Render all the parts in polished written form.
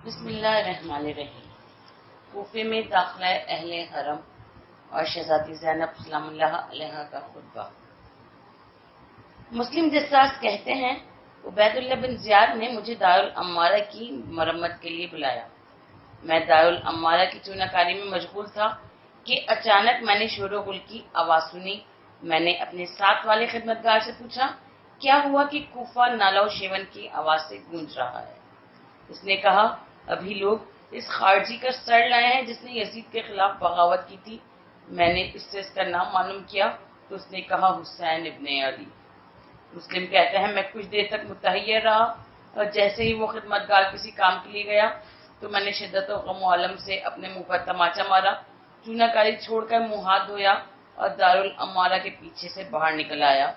بسم اللہ الرحمن الرحیم۔ کوفے میں داخلہ اہل حرم اور شہزادی زینب سلام اللہ علیہا کا خطبہ۔ مسلم جساس کہتے ہیں عبید اللہ بن زیاد نے مجھے دارالعمارہ کی مرمت کے لیے بلایا۔ میں دارالعمارہ کی چونہ کاری میں مشغول تھا کہ اچانک میں نے شور و غل کی آواز سنی۔ میں نے اپنے ساتھ والے خدمتگار سے پوچھا کیا ہوا کہ کوفہ نالہ و شیون کی آواز سے گونج رہا ہے۔ اس نے کہا ابھی لوگ اس خارجی کا سر لائے ہیں جس نے یزید کے خلاف بغاوت کی تھی۔ میں نے اس سے اس کا نام معلوم کیا تو اس نے کہا حسین ابن علی۔ مسلم کہتے ہیں میں کچھ دیر تک متحیر رہا اور جیسے ہی وہ خدمتگار کسی کام کے لیے گیا تو میں نے شدت و غم و علم سے اپنے منہ پر تماچا مارا، چونہ کاری چھوڑ کر منہ ہاتھ دھویا اور دارالعمارہ کے پیچھے سے باہر نکل آیا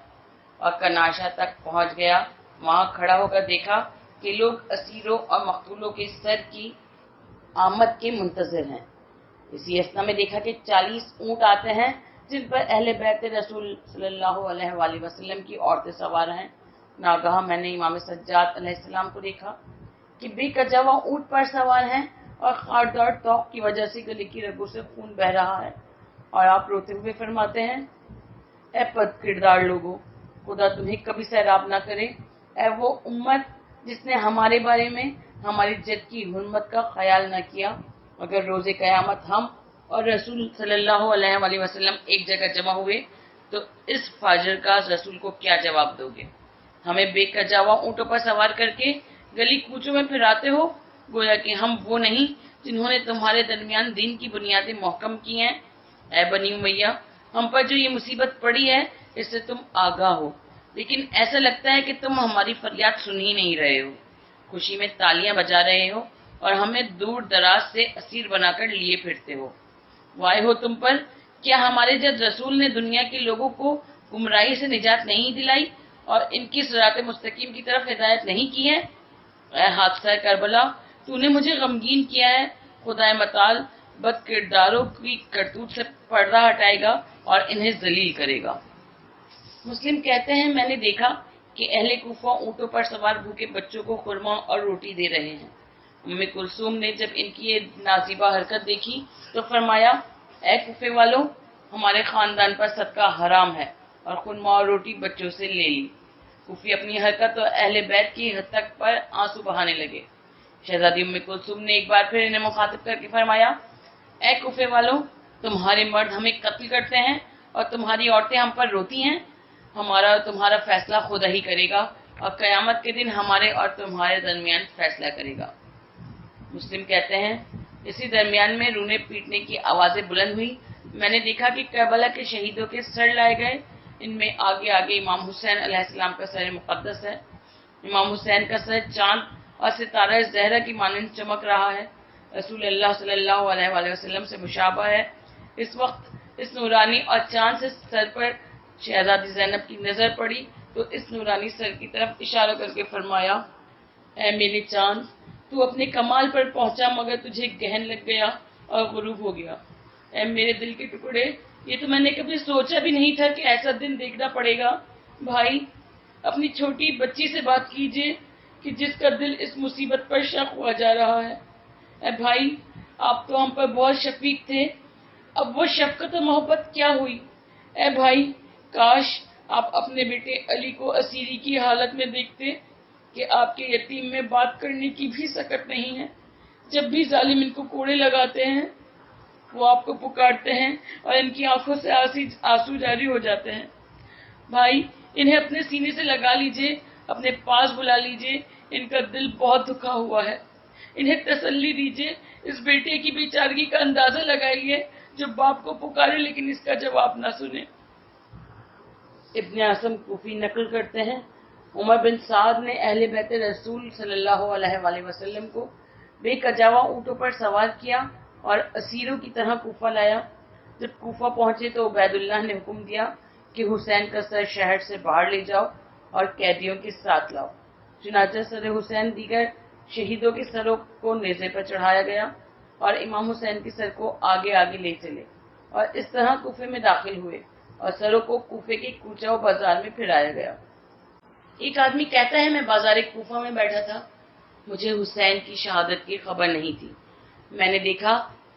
اور کناشا تک پہنچ گیا۔ وہاں کھڑا ہو کر دیکھا کہ لوگ اسیروں اور مقتولوں کے سر کی آمد کے منتظر ہیں۔ اسی اثنا میں دیکھا کہ 40 اونٹ آتے ہیں جن پر اہل بیت رسول صلی اللہ علیہ وآلہ وسلم کی عورتیں سوار ہیں۔ ناگہاں میں نے امام سجاد علیہ السلام کو دیکھا کہ بے کجاوا اونٹ پر سوار ہیں اور خاردار توق کی وجہ سے گلے کی رگوں سے خون بہہ رہا ہے، اور آپ روتے ہوئے فرماتے ہیں اے بد کردار لوگوں، خدا تمہیں کبھی سیراب نہ کرے۔ اے وہ امت جس نے ہمارے بارے میں ہماری جد کی حرمت کا خیال نہ کیا، اگر روز قیامت ہم اور رسول صلی اللہ علیہ وآلہ وسلم ایک جگہ جمع ہوئے تو اس فاجر کا رسول کو کیا جواب دو گے؟ ہمیں بے کجاوا اونٹوں پر سوار کر کے گلی کوچوں میں پھراتے ہو گویا کہ ہم وہ نہیں جنہوں نے تمہارے درمیان دین کی بنیادیں محکم کی ہیں۔ اے بنی امیہ، ہم پر جو یہ مصیبت پڑی ہے اس سے تم آگاہ ہو، لیکن ایسا لگتا ہے کہ تم ہماری فریاد سن ہی نہیں رہے ہو۔ خوشی میں تالیاں بجا رہے ہو اور ہمیں دور دراز سے اسیر بنا کر لیے پھرتے ہو۔ وائے ہو تم پر، کیا ہمارے جد رسول نے دنیا کے لوگوں کو گمراہی سے نجات نہیں دلائی اور ان کی صراط مستقیم کی طرف ہدایت نہیں کی ہے؟ اے حادثہ کربلا، تو نے مجھے غمگین کیا ہے۔ خدا متعال بد کرداروں کی کرتوت سے پردہ ہٹائے گا اور انہیں ذلیل کرے گا۔ مسلم کہتے ہیں میں نے دیکھا کہ اہل کوفہ اونٹوں پر سوار بھوکے بچوں کو خرما اور روٹی دے رہے ہیں۔ ام کلثوم نے جب ان کی یہ نازیبہ حرکت دیکھی تو فرمایا اے کوفے والوں، ہمارے خاندان پر صدقہ حرام ہے، اور خرما اور روٹی بچوں سے لے لی۔ کوفی اپنی حرکت اور اہل بیت کی حرکت پر آنسو بہانے لگے۔ شہزادی ام کلثوم نے ایک بار پھر انہیں مخاطب کر کے فرمایا اے کوفے والوں، تمہارے مرد ہمیں قتل کرتے ہیں اور تمہاری عورتیں ہم پر روتی ہیں۔ ہمارا اور تمہارا فیصلہ خدا ہی کرے گا اور قیامت کے دن ہمارے اور تمہارے درمیان فیصلہ کرے گا۔ مسلم کہتے ہیں اسی درمیان میں رونے پیٹنے کی آوازیں بلند ہوئی۔ میں نے دیکھا کہ کربلا کے شہیدوں کے سر لائے گئے۔ ان میں آگے آگے امام حسین علیہ السلام کا سر مقدس ہے۔ امام حسین کا سر چاند اور ستارہ زہرا کی مانند چمک رہا ہے، رسول اللہ صلی اللہ علیہ وآلہ وسلم سے مشابہ ہے۔ اس وقت اس نورانی اور چاند سے سر پر شہزادی زینب کی نظر پڑی تو اس نورانی سر کی طرف اشارہ کر کے فرمایا اے میرے چاند، تو اپنے کمال پر پہنچا مگر تجھے گہن لگ گیا اور غروب ہو گیا۔ اے میرے دل کے ٹکڑے، یہ تو میں نے کبھی سوچا بھی نہیں تھا کہ ایسا دن دیکھنا پڑے گا۔ بھائی، اپنی چھوٹی بچی سے بات کیجئے کہ جس کا دل اس مصیبت پر شق ہوا جا رہا ہے۔ اے بھائی، آپ تو ہم پر بہت شفیق تھے، اب وہ شفقت و محبت کیا ہوئی؟ اے بھائی، کاش آپ اپنے بیٹے علی کو اسیری کی حالت میں دیکھتے کہ آپ کے یتیم میں بات کرنے کی بھی سکت نہیں ہے۔ جب بھی ظالم ان کو کوڑے لگاتے ہیں وہ آپ کو پکارتے ہیں اور ان کی آنکھوں سے آنسو جاری ہو جاتے ہیں۔ بھائی، انہیں اپنے سینے سے لگا لیجئے، اپنے پاس بلا لیجئے، ان کا دل بہت دکھا ہوا ہے۔ انہیں تسلی دیجئے، اس بیٹے کی بیچارگی کا اندازہ لگائیے جو باپ کو پکارے لیکن اس کا جواب نہ سنے۔ ابن عاصم کوفی نقل کرتے ہیں عمر بن سعد نے اہل بیت رسول صلی اللہ علیہ وآلہ وسلم کو بے کجاوا اونٹوں پر سوار کیا اور اسیروں کی طرح کوفہ لایا۔ جب کوفہ پہنچے تو عبید اللہ نے حکم دیا کہ حسین کا سر شہر سے باہر لے جاؤ اور قیدیوں کے ساتھ لاؤ۔ چنانچہ سر حسین دیگر شہیدوں کے سروں کو نیزے پر چڑھایا گیا اور امام حسین کے سر کو آگے آگے لے چلے اور اس طرح کوفے میں داخل ہوئے اور سروں کو کوفے کے کوچہ و بازار میں پھرایا گیا۔ ایک آدمی کہتا ہے میں بازار کوفہ میں بیٹھا تھا، مجھے حسین کی شہادت کی خبر نہیں تھی۔ میں نے دیکھا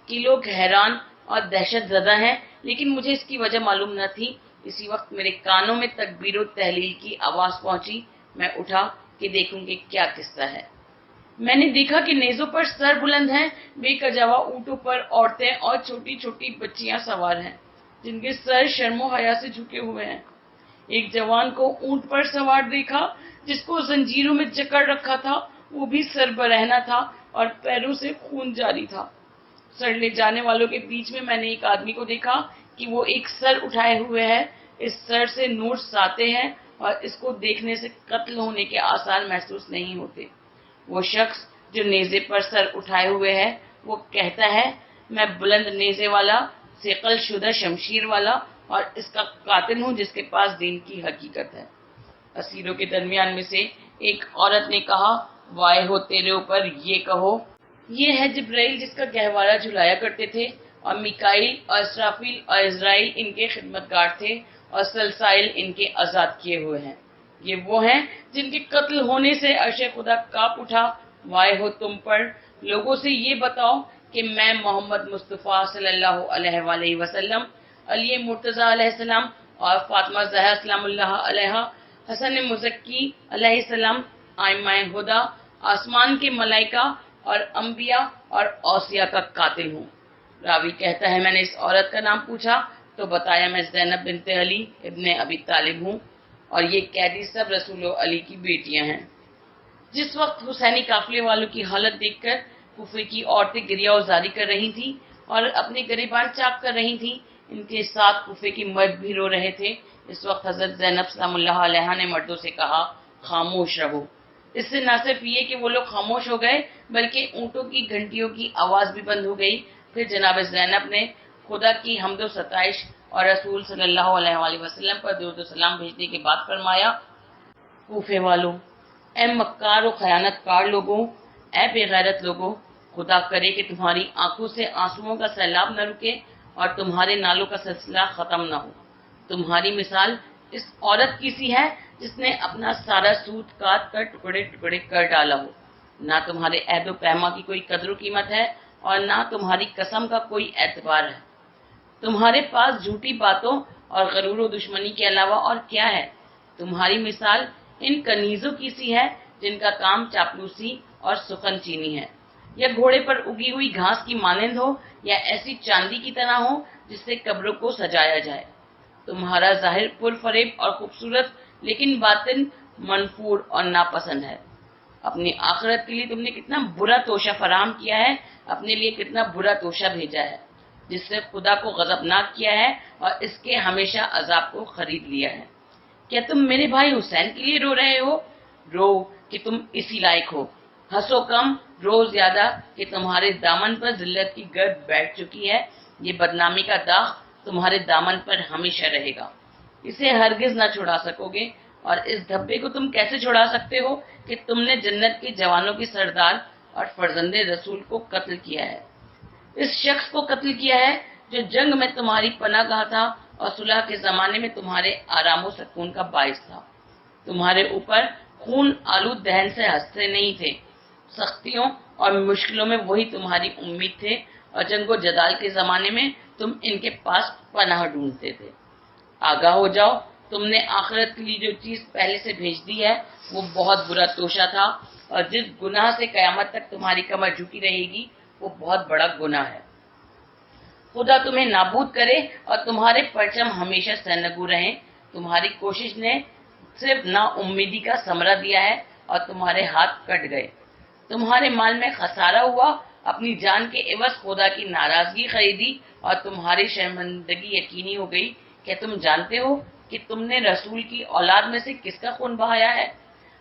کہ لوگ حیران اور دہشت زدہ ہیں، لیکن مجھے اس کی وجہ معلوم نہ تھی۔ اسی وقت میرے کانوں میں تکبیر و تحلیل کی آواز پہنچی۔ میں اٹھا کہ دیکھوں کہ کیا قصہ ہے۔ میں نے دیکھا کہ نیزوں پر سر بلند ہیں، بے کجاوا اونٹوں پر عورتیں اور چھوٹی چھوٹی بچیاں سوار ہیں، جن کے سر شرم و حیا سے جھکے ہوئے ہیں۔ ایک جوان کو اونٹ پر سوار دیکھا، جس کو زنجیروں میں جکڑ رکھا تھا، وہ بھی سر برہنہ تھا اور پیروں سے خون جاری تھا۔ سر لے جانے والوں کے بیچ میں نے ایک آدمی کو دیکھا کہ وہ ایک سر اٹھائے ہوئے ہے۔ اس سر سے نور ساتے ہیں اور اس کو دیکھنے سے قتل ہونے کے آثار محسوس نہیں ہوتے۔ وہ شخص جو نیزے پر سر اٹھائے ہوئے ہے، وہ کہتا ہے، میں بلند نیزے والا، صقل شدہ شمشیر والا اور اس کا قاتل ہوں جس کے پاس دین کی حقیقت ہے۔ اسیروں کے درمیان میں سے ایک عورت نے کہا، وائے ہو تیرے اوپر، یہ کہو یہ ہے جبرائیل جس کا گہوارہ جھلایا کرتے تھے، اور میکائیل اور اسرافیل اور اسرائیل ان کے خدمتگار تھے، اور سلسائل ان کے آزاد کیے ہوئے ہیں۔ یہ وہ ہیں جن کے قتل ہونے سے عرش خدا کانپ اٹھا۔ وائے ہو تم پر، لوگوں سے یہ بتاؤ کہ میں محمد مصطفیٰ صلی اللہ علیہ وآلہ وسلم، علی مرتضیٰ علیہ السلام اور فاطمہ زہرا سلام اللہ علیہا، حسن مزکی علیہ السلام، آئمہ ہدی، آسمان کے ملائکہ اور انبیاء اور اوصیاء کا قاتل ہوں۔ راوی کہتا ہے، میں نے اس عورت کا نام پوچھا تو بتایا میں زینب بنت علی ابن ابی طالب ہوں، اور یہ قیدی سب رسول علی کی بیٹیاں ہیں۔ جس وقت حسینی قافلے والوں کی حالت دیکھ کر کوفے کی عورتیں گریہ وزاری کر رہی تھیں اور اپنے گریبان چاک کر رہی تھیں، ان کے ساتھ کوفے کی مرد بھی رو رہے تھے۔ اس وقت حضرت زینب سلام اللہ علیہا نے مردوں سے کہا، خاموش رہو۔ اس سے نہ صرف یہ کہ وہ لوگ خاموش ہو گئے، بلکہ اونٹوں کی گھنٹیوں کی آواز بھی بند ہو گئی۔ پھر جناب زینب نے خدا کی حمد و ستائش اور رسول صلی اللہ علیہ وآلہ وسلم پر درود و سلام بھیجنے کے بعد فرمایا، کوفے والوں، اے مکار و خیانت کار لوگوں، اے بے غیرت لوگوں، خدا کرے کہ تمہاری آنکھوں سے آنسوؤں کا سیلاب نہ رکے اور تمہارے نالوں کا سلسلہ ختم نہ ہو۔ تمہاری مثال اس عورت کی سی ہے جس نے اپنا سارا سوت کاٹ کر ٹکڑے ٹکڑے کر ڈالا ہو۔ نہ تمہارے عہد و پیما کی کوئی قدر و قیمت ہے اور نہ تمہاری قسم کا کوئی اعتبار ہے۔ تمہارے پاس جھوٹی باتوں اور غرور و دشمنی کے علاوہ اور کیا ہے؟ تمہاری مثال ان کنیزوں کی سی ہے جن کا کام چاپلوسی اور سخن چینی ہے، یا گھوڑے پر اگی ہوئی گھاس کی مانند ہو، یا ایسی چاندی کی طرح ہو جس سے قبروں کو سجایا جائے۔ تمہارا ظاہر پر فریب اور خوبصورت، لیکن باطن منفور اور ناپسند ہے۔ اپنی آخرت کے لیے تم نے کتنا برا توشہ فراہم کیا ہے، اپنے لیے کتنا برا توشہ بھیجا ہے، جس سے خدا کو غضبناک کیا ہے اور اس کے ہمیشہ عذاب کو خرید لیا ہے۔ کیا تم میرے بھائی حسین کے لیے رو رہے ہو؟ رو کہ تم اسی لائق ہو۔ ہنسو کم، رو زیادہ کہ تمہارے دامن پر ذلت کی گرد بیٹھ چکی ہے۔ یہ بدنامی کا داغ تمہارے دامن پر ہمیشہ رہے گا، اسے ہرگز نہ چھڑا سکو گے۔ اور اس دھبے کو تم کیسے چھڑا سکتے ہو کہ تم نے جنت کے جوانوں کی سردار اور فرزند رسول کو قتل کیا ہے، اس شخص کو قتل کیا ہے جو جنگ میں تمہاری پناہ گاہ تھا اور صلح کے زمانے میں تمہارے آرام و سکون کا باعث تھا۔ تمہارے اوپر خون آلود دہن سے ہنستے نہیں تھے، سختیوں اور مشکلوں میں وہی تمہاری امید تھے، اور جنگ و جدال کے زمانے میں تم ان کے پاس پناہ ڈھونڈتے تھے۔ آگاہ ہو جاؤ، تم نے آخرت کے لیے جو چیز پہلے سے بھیج دی ہے وہ بہت برا توشہ تھا، اور جس گناہ سے قیامت تک تمہاری کمر جھکی رہے گی وہ بہت بڑا گناہ ہے۔ خدا تمہیں نابود کرے اور تمہارے پرچم ہمیشہ سرنگوں رہیں۔ تمہاری کوشش نے صرف نا امیدی کا ثمرہ دیا ہے اور تمہارے ہاتھ کٹ گئے، تمہارے مال میں خسارہ ہوا، اپنی جان کے عوض خدا کی ناراضگی خریدی اور تمہاری شرمندگی یقینی ہو گئی۔ کیا تم جانتے ہو کہ تم نے رسول کی اولاد میں سے کس کا خون بہایا ہے،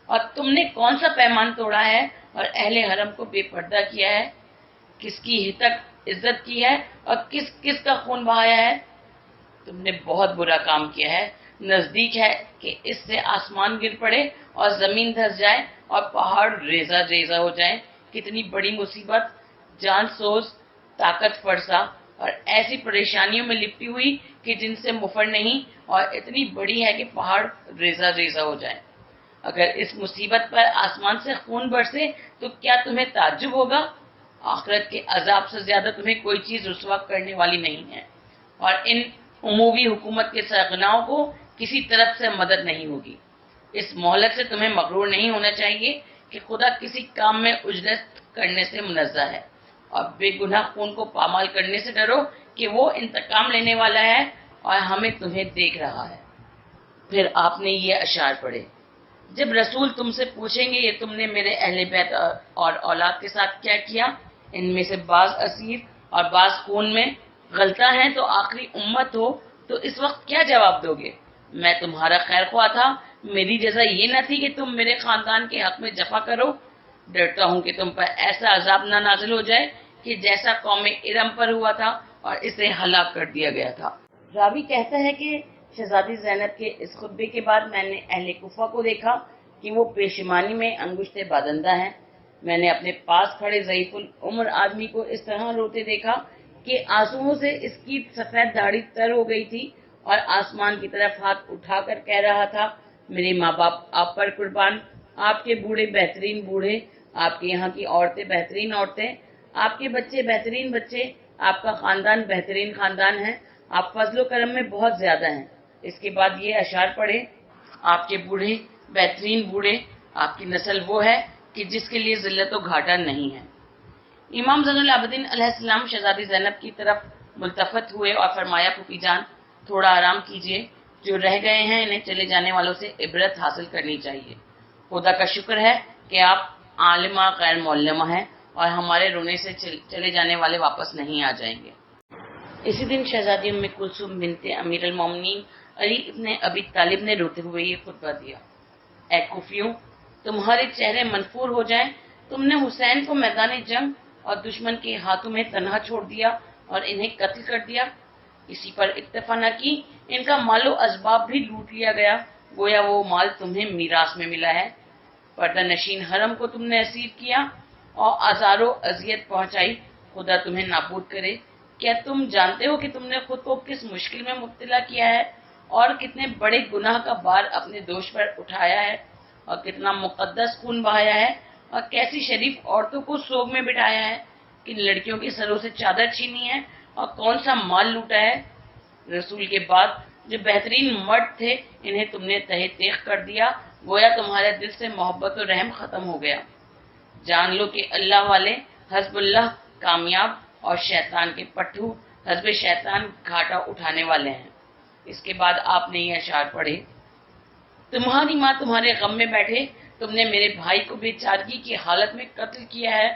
اور تم نے کون سا پیمان توڑا ہے اور اہل حرم کو بے پردہ کیا ہے، کس کی تک عزت کی ہے اور کس کس کا خون بہایا ہے؟ تم نے بہت برا کام کیا ہے۔ نزدیک ہے کہ اس سے آسمان گر پڑے اور زمین دھس جائے اور پہاڑ ریزہ ریزہ ہو جائیں۔ کتنی بڑی مصیبت، جان سوز، طاقت فرسا اور ایسی پریشانیوں میں لپٹی ہوئی کہ جن سے مفر نہیں، اور اتنی بڑی ہے کہ پہاڑ ریزہ ریزہ ہو جائیں۔ اگر اس مصیبت پر آسمان سے خون برسے تو کیا تمہیں تعجب ہوگا؟ آخرت کے عذاب سے زیادہ تمہیں کوئی چیز رسوا کرنے والی نہیں ہے، اور ان عمومی حکومت کے سرغناؤں کو کسی طرف سے مدد نہیں ہوگی۔ اس مہلت سے تمہیں مغرور نہیں ہونا چاہیے کہ خدا کسی کام میں اجرت کرنے سے منزہ ہے، اور بے گناہ خون کو پامال کرنے سے ڈرو کہ وہ انتقام لینے والا ہے اور ہمیں تمہیں دیکھ رہا ہے۔ پھر آپ نے یہ اشعار پڑھے: جب رسول تم سے پوچھیں گے یہ تم نے میرے اہل بیت اور اولاد کے ساتھ کیا کیا، ان میں سے بعض اسیر اور بعض خون میں غلطہ ہیں تو آخری امت ہو، تو اس وقت کیا جواب دو گے؟ میں تمہارا خیر خواہ تھا، میری جزا یہ نہ تھی کہ تم میرے خاندان کے حق میں جفا کرو۔ ڈرتا ہوں کہ تم پر ایسا عذاب نہ نازل ہو جائے کہ جیسا قوم ارم پر ہوا تھا اور اسے ہلاک کر دیا گیا تھا۔ راوی کہتا ہے کہ شہزادی زینب کے اس خطبے کے بعد میں نے اہل کوفہ کو دیکھا کہ وہ پیشمانی میں انگشت بادندہ ہیں۔ میں نے اپنے پاس کھڑے ضعیف العمر آدمی کو اس طرح روتے دیکھا کہ آنسوؤں سے اس کی سفید داڑھی تر ہو گئی تھی، اور آسمان کی طرف ہاتھ اٹھا کر کہہ رہا تھا: میرے ماں باپ آپ پر قربان، آپ کے بوڑھے بہترین بوڑھے، آپ کے یہاں کی عورتیں بہترین عورتیں، آپ کے بچے بہترین بچے، آپ کا خاندان بہترین خاندان ہے، آپ فضل و کرم میں بہت زیادہ ہیں۔ اس کے بعد یہ اشعار پڑھے: آپ کے بوڑھے بہترین بوڑھے، آپ کی نسل وہ ہے کہ جس کے لیے ذلت و گھاٹا نہیں ہے۔ امام زین العابدین علیہ السلام شہزادی زینب کی طرف ملتفت ہوئے اور فرمایا: پھوپھی جان، تھوڑا آرام کیجیے، جو رہ گئے ہیں انہیں چلے جانے والوں سے عبرت حاصل کرنی چاہیے۔ خدا کا شکر ہے کہ آپ عالمہ غیر معلمہ ہیں اور ہمارے رونے سے چلے جانے والے واپس نہیں آ جائیں گے۔ اسی دن شہزادی ام کلثوم بنت امیر المومنین علی ابن ابی طالب نے روتے ہوئے یہ خطبہ دیا: اے کوفیوں، تمہارے چہرے منفور ہو جائیں، تم نے حسین کو میدان جنگ اور دشمن کے ہاتھوں میں تنہا چھوڑ دیا اور انہیں قتل کر دیا۔ اسی پر اکتفا نہ کی، ان کا مال و اسباب بھی لوٹ لیا گیا، گویا وہ مال تمہیں میراث میں ملا ہے۔ پردہ نشین حرم کو تم نے اسیر کیا اور آزار و اذیت پہنچائی، خدا تمہیں نابود کرے۔ کیا تم جانتے ہو کہ تم نے خود کو کس مشکل میں مبتلا کیا ہے اور کتنے بڑے گناہ کا بار اپنے دوش پر اٹھایا ہے، اور کتنا مقدس خون بہایا ہے، اور کیسی شریف عورتوں کو سوگ میں بٹھایا ہے، کن لڑکیوں کے سروں سے چادر چھینی ہے اور کون سا مال لوٹا ہے۔ رسول کے بعد جو بہترین مرد تھے انہیں تم نے تہہ تیغ کر دیا، گویا تمہارے دل سے محبت و رحم ختم ہو گیا۔ جان لو کہ اللہ والے حزب اللہ کامیاب اور شیطان کے پٹھو حزب شیطان گھاٹا اٹھانے والے ہیں۔ اس کے بعد آپ نے یہ اشعار پڑھے: تمہاری ماں تمہارے غم میں بیٹھے، تم نے میرے بھائی کو بے چارگی کی حالت میں قتل کیا ہے،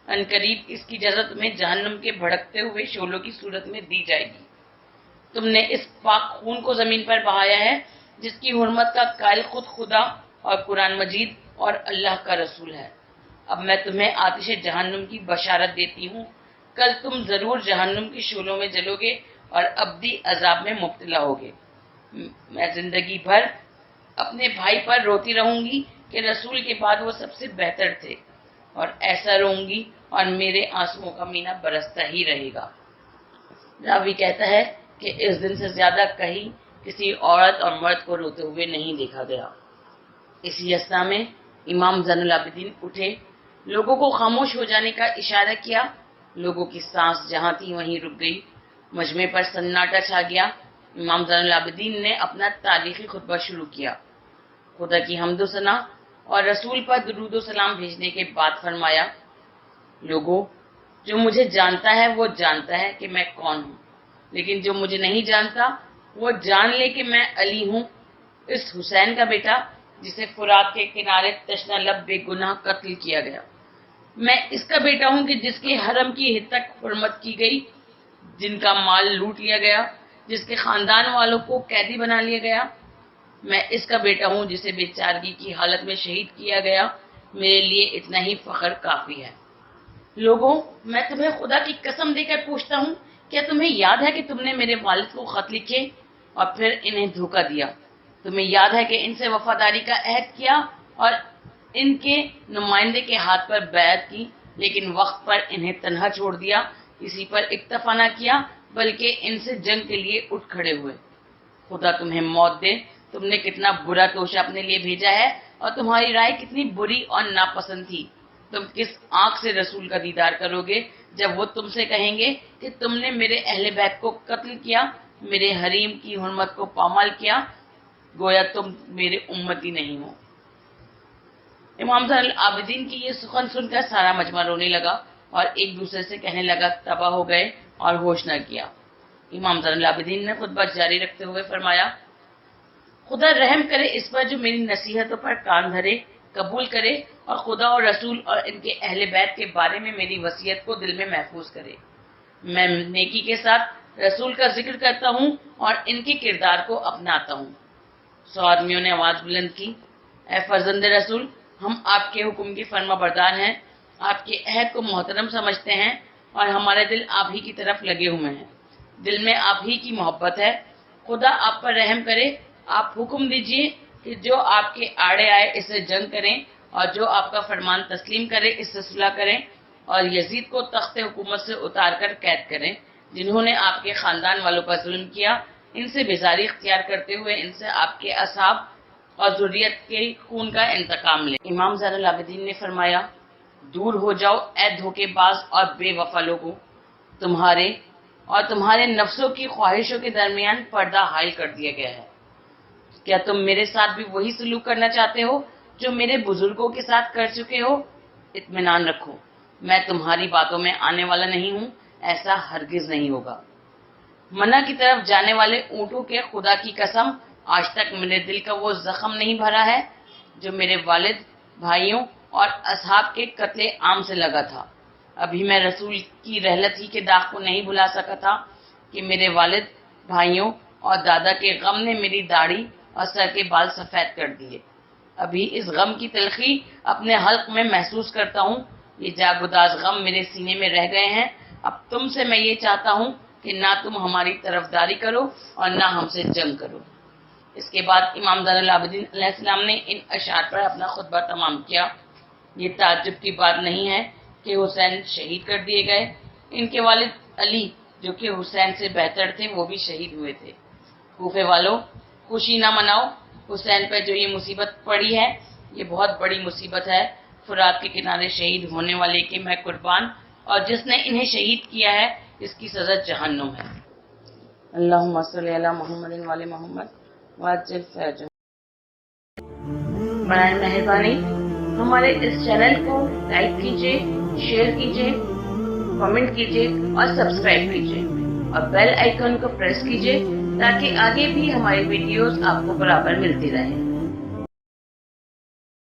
ان قریب اس کی جزا تمہیں جہنم کے بھڑکتے ہوئے شعلوں کی صورت میں دی جائے گی۔ تم نے اس پاک خون کو زمین پر بہایا ہے جس کی حرمت کا قائل خود خدا اور قرآن مجید اور اللہ کا رسول ہے۔ اب میں تمہیں آتش جہنم کی بشارت دیتی ہوں، کل تم ضرور جہنم کی شعلوں میں جلو گے اور ابدی عذاب میں مبتلا ہوگے۔ میں زندگی بھر اپنے بھائی پر روتی رہوں گی کہ رسول کے بعد وہ سب سے بہتر تھے، اور ایسا رہوں گی اور میرے آنسوؤں کا مینہ برستا ہی رہے گا۔ راوی کہتا ہے کہ اس دن سے زیادہ کہیں کسی عورت اور مرد کو روتے ہوئے نہیں دیکھا گیا۔ اسی اثنا میں امام زین العابدین اٹھے، لوگوں کو خاموش ہو جانے کا اشارہ کیا، لوگوں کی سانس جہاں تھی وہیں رک گئی، مجمع پر سناٹا چھا گیا۔ امام زین العابدین نے اپنا تاریخی خطبہ شروع کیا۔ خدا کی حمد و ثنا اور رسول پر درود و سلام بھیجنے کے بعد فرمایا: لوگوں، جو مجھے جانتا ہے وہ جانتا ہے کہ میں کون ہوں، لیکن جو مجھے نہیں جانتا وہ جان لے کہ میں علی ہوں، اس حسین کا بیٹا جسے فرات کے کنارے تشنہ لب بے گناہ قتل کیا گیا۔ میں اس کا بیٹا ہوں کہ جس کے حرم کی ہتک حرمت کی گئی، جن کا مال لوٹ لیا گیا، جس کے خاندان والوں کو قیدی بنا لیا گیا۔ میں اس کا بیٹا ہوں جسے بے چارگی کی حالت میں شہید کیا گیا، میرے لیے اتنا ہی فخر کافی ہے۔ لوگوں، میں تمہیں خدا کی قسم دے کر پوچھتا ہوں، کیا تمہیں یاد ہے کہ تم نے میرے والد کو خط لکھے اور پھر انہیں دھوکہ دیا؟ تمہیں یاد ہے کہ ان سے وفاداری کا عہد کیا اور ان کے نمائندے کے ہاتھ پر بیعت کی، لیکن وقت پر انہیں تنہا چھوڑ دیا، اسی پر اکتفا نہ کیا بلکہ ان سے جنگ کے لیے اٹھ کھڑے ہوئے۔ خدا تمہیں موت دے، تم نے کتنا برا توشہ اپنے لیے بھیجا ہے اور تمہاری رائے کتنی بری اور ناپسند تھی۔ تم کس آنکھ سے رسول کا دیدار کرو گے جب وہ تم سے کہیں گے کہ تم نے میرے اہل بیت کو قتل کیا، میرے حریم کی حرمت کو پامال کیا، گویا تم میرے امتی نہیں ہو۔ امام زین العابدین کی یہ سخن سن کر سارا مجمع رونے لگا اور ایک دوسرے سے کہنے لگا تباہ ہو گئے اور ہوش نہ کیا۔ امام زین العابدین نے خطبہ جاری رکھتے ہوئے فرمایا، خدا رحم کرے اس پر جو میری نصیحتوں پر کان دھرے، قبول کرے اور خدا اور رسول اور ان کے اہل بیت کے بارے میں میری وصیت کو دل میں محفوظ کرے۔ میں نیکی کے ساتھ رسول کا ذکر کرتا ہوں اور ان کے کردار کو اپناتا ہوں۔ 100 آدمیوں نے آواز بلند کی، اے فرزند رسول، ہم آپ کے حکم کی فرما بردار ہیں، آپ کے عہد کو محترم سمجھتے ہیں اور ہمارے دل آپ ہی کی طرف لگے ہوئے ہیں، دل میں آپ ہی کی محبت ہے۔ خدا آپ پر رحم کرے، آپ حکم دیجئے کہ جو آپ کے آڑے آئے اس سے جنگ کریں اور جو آپ کا فرمان تسلیم کرے اس سے صلح کریں، اور یزید کو تخت حکومت سے اتار کر قید کریں۔ جنہوں نے آپ کے خاندان والوں پر ظلم کیا ان سے بیزاری اختیار کرتے ہوئے ان سے آپ کے اصحاب اور ذریت کے خون کا انتقام لیں۔ امام زین العابدین نے فرمایا، دور ہو جاؤ اے دھوکے باز اور بے وفا لوگوں، تمہارے اور تمہارے نفسوں کی خواہشوں کے درمیان پردہ حائل کر دیا گیا ہے۔ کیا تم میرے ساتھ بھی وہی سلوک کرنا چاہتے ہو جو میرے بزرگوں کے ساتھ کر چکے ہو؟ اطمینان رکھو، میں تمہاری باتوں میں آنے والا نہیں ہوں، ایسا ہرگز نہیں ہوگا۔ منع کی طرف جانے والے اونٹوں کے خدا کی قسم، آج تک میرے دل کا وہ زخم نہیں بھرا ہے جو میرے والد، بھائیوں اور اصحاب کے قتل عام سے لگا تھا۔ ابھی میں رسول کی رحلت ہی کے داغ کو نہیں بھلا سکا تھا کہ میرے والد، بھائیوں اور دادا کے غم نے میری داڑھی اور سر کے بال سفید کر دیے۔ ابھی اس غم کی تلخی اپنے حلق میں محسوس کرتا ہوں، یہ جاگوداز غم میرے سینے میں رہ گئے ہیں۔ اب تم سے میں یہ چاہتا ہوں کہ نہ تم ہماری طرفداری کرو اور نہ ہم سے جنگ کرو۔ اس کے بعد امام زین العابدین علیہ السلام نے ان اشعار پر اپنا خطبہ تمام کیا۔ یہ تعجب کی بات نہیں ہے کہ حسین شہید کر دیے گئے، ان کے والد علی جو کہ حسین سے بہتر تھے وہ بھی شہید ہوئے تھے۔ کوفے والوں، خوشی نہ مناؤ، حسین پر جو یہ مصیبت پڑی ہے یہ بہت بڑی مصیبت ہے۔ فرات کے کنارے شہید ہونے والے کے میں قربان، اور جس نے انہیں شہید کیا ہے اس کی سزا جہنم ہے۔ اللہم صلی علی محمد وعلی محمد وعجل فرجہ۔ برائے مہربانی ہمارے اس چینل کو لائک کیجیے، شیئر کیجیے، کمنٹ کیجیے اور سبسکرائب کیجیے اور بیل آئیکن کو پریس کیجیے تاکہ آگے بھی ہماری ویڈیوز آپ کو برابر ملتی رہیں۔